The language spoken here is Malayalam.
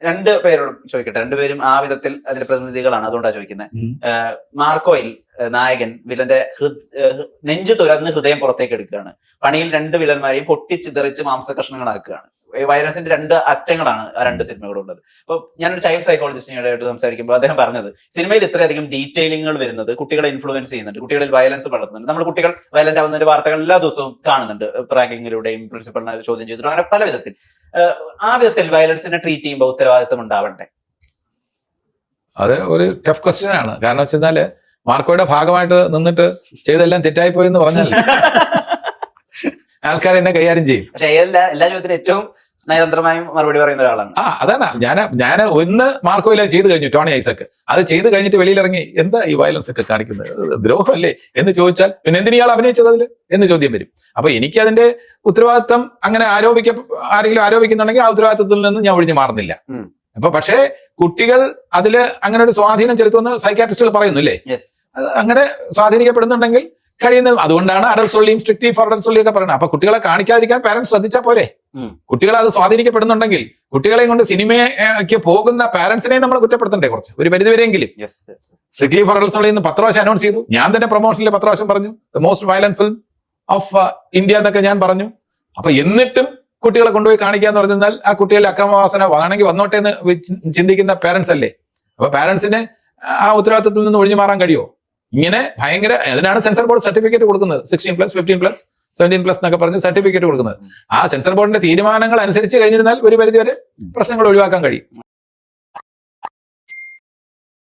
രണ്ട് പേരോടും ചോദിക്കട്ടെ, രണ്ടുപേരും ആ വിധത്തിൽ അതിന്റെ പ്രതിനിധികളാണ്, അതുകൊണ്ടാണ് ചോദിക്കുന്നത്. മാർക്കോയിൽ നായകൻ വില്ലന്റെ നെഞ്ചു തുറന്ന് ഹൃദയം പുറത്തേക്ക് എടുക്കുകയാണ്. പണിയിൽ രണ്ട് വില്ലന്മാരെയും പൊട്ടിച്ചിതറിച്ച് മാംസകഷ്ണങ്ങളാക്കുകയാണ്. വയലൻസിന്റെ രണ്ട് അറ്റങ്ങളാണ് ആ രണ്ട് സിനിമകളുള്ളത്. അപ്പൊ ഞാനൊരു ചൈൽഡ് സൈക്കോളജിസ്റ്റിനോട് സംസാരിക്കുമ്പോൾ അദ്ദേഹം പറഞ്ഞത്, സിനിമയിൽ ഇത്രയധികം ഡീറ്റെയിലിങ്ങുകൾ വരുന്നത് കുട്ടികളെ ഇൻഫ്ലുവൻസ് ചെയ്യുന്നുണ്ട്, കുട്ടികളിൽ വയലൻസ് വളർത്തുന്നുണ്ട്. നമ്മൾ കുട്ടികൾ വയലന്റ് ആവുന്ന ഒരു വാർത്തകൾ എല്ലാ ദിവസവും കാണുന്നുണ്ട്, റാങ്കിങ്ങിലൂടെയും പ്രിൻസിപ്പളിനെ ചോദ്യം ചെയ്തിട്ടും അങ്ങനെ പല വിധത്തിൽ. ആ വിധത്തിൽ വയലൻസിനെ ട്രീറ്റ് ചെയ്യുമ്പോൾ ഉത്തരവാദിത്വം ഉണ്ടാവണ്ടേ? അത് ഒരു ടഫ് ക്വസ്റ്റ്യൻ ആണ്. കാരണം വെച്ചാല് മാർക്കോയുടെ ഭാഗമായിട്ട് നിന്നിട്ട് ചെയ്തെല്ലാം തെറ്റായി പോയി എന്ന് പറഞ്ഞാൽ ആൾക്കാർ എന്നെ കൈകാര്യം ചെയ്യും. പക്ഷെ എല്ലാ ചോദ്യത്തിനും ഏറ്റവും നയതന്ത്രമായും മറുപടി പറയുന്ന ഒരാളാണ്. അതാണ് ഞാൻ ഒന്ന് മാർക്കോയില ചെയ്ത് കഴിഞ്ഞു, ടോണി ഐസക്ക്. അത് ചെയ്ത് കഴിഞ്ഞിട്ട് വെളിയിലിറങ്ങി എന്താ ഈ വയലൻസ് ഒക്കെ കാണിക്കുന്നത്, ദ്രോഹമല്ലേ എന്ന് ചോദിച്ചാൽ പിന്നെ എന്തിനാൾ അഭിനയിച്ചത് അതിൽ എന്ന് ചോദ്യം വരും. അപ്പൊ എനിക്ക് അതിന്റെ ഉത്തരവാദിത്വം അങ്ങനെ ആരെങ്കിലും ആരോപിക്കുന്നുണ്ടെങ്കിൽ ആ ഉത്തരവാദിത്വത്തിൽ നിന്ന് ഞാൻ ഒഴിഞ്ഞു മാറുന്നില്ല. അപ്പൊ പക്ഷേ കുട്ടികൾ അതില് അങ്ങനെ ഒരു സ്വാധീനം ചെലുത്തുമെന്ന് സൈക്കാട്രിസ്റ്റുകൾ പറയുന്നില്ലേ, അങ്ങനെ സ്വാധീനിക്കപ്പെടുന്നുണ്ടെങ്കിൽ കഴിയുന്നത്. അതുകൊണ്ടാണ് അഡൽട്സ് ഒള്ളിയും സ്ട്രിക്ട്ലി ഫോർ അഡൽട്സ് ഒള്ളി ഒക്കെ പറയുന്നത്. അപ്പൊ കുട്ടികളെ കാണിക്കാതിരിക്കാൻ പാരന്റ്സ് ശ്രദ്ധിച്ചാൽ പോരെ. കുട്ടികൾ അത് സ്വാധീനിക്കപ്പെടുന്നുണ്ടെങ്കിൽ കുട്ടികളെയും കൊണ്ട് സിനിമയ്ക്ക് പോകുന്ന പാരന്റ്സിനെ നമ്മൾ കുറ്റപ്പെടുത്തണ്ടേ കുറച്ച്, ഒരു പരിധിവരെയെങ്കിലും. സ്ട്രിക്ട്ലി ഫോർ അഡൽട്സ് ഒള്ളി എന്ന് 10 പ്രാവശ്യം അനൗൺസ് ചെയ്തു. ഞാൻ തന്നെ പ്രൊമോഷനിൽ 10 പ്രാവശ്യം പറഞ്ഞു the most violent film of India എന്നൊക്കെ ഞാൻ പറഞ്ഞു. അപ്പൊ എന്നിട്ടും കുട്ടികളെ കൊണ്ടുപോയി കാണിക്കാന്ന് പറഞ്ഞാൽ ആ കുട്ടികളുടെ അക്രമവാസന വേണമെങ്കിൽ വന്നോട്ടെ എന്ന് ചിന്തിക്കുന്ന പാരന്റ്സ് അല്ലേ. അപ്പൊ പാരന്റ്സിന് ആ ഉത്തരവാദിത്തത്തിൽ നിന്ന് ഒഴിഞ്ഞു മാറാൻ കഴിയുമോ? ഇങ്ങനെ ഭയങ്കര, അതിനാണ് സെൻസർ ബോർഡ് സർട്ടിഫിക്കറ്റ് കൊടുക്കുന്നത്. 16+, 15+, 17+ എന്നൊക്കെ പറഞ്ഞ് സർട്ടിഫിക്കറ്റ് കൊടുക്കുന്നത്. ആ സെൻസർ ബോർഡിന്റെ തീരുമാനങ്ങൾ അനുസരിച്ച് കഴിഞ്ഞിരുന്നാൽ ഒരു പരിധിവരെ പ്രശ്നങ്ങൾ ഒഴിവാക്കാൻ കഴിയും.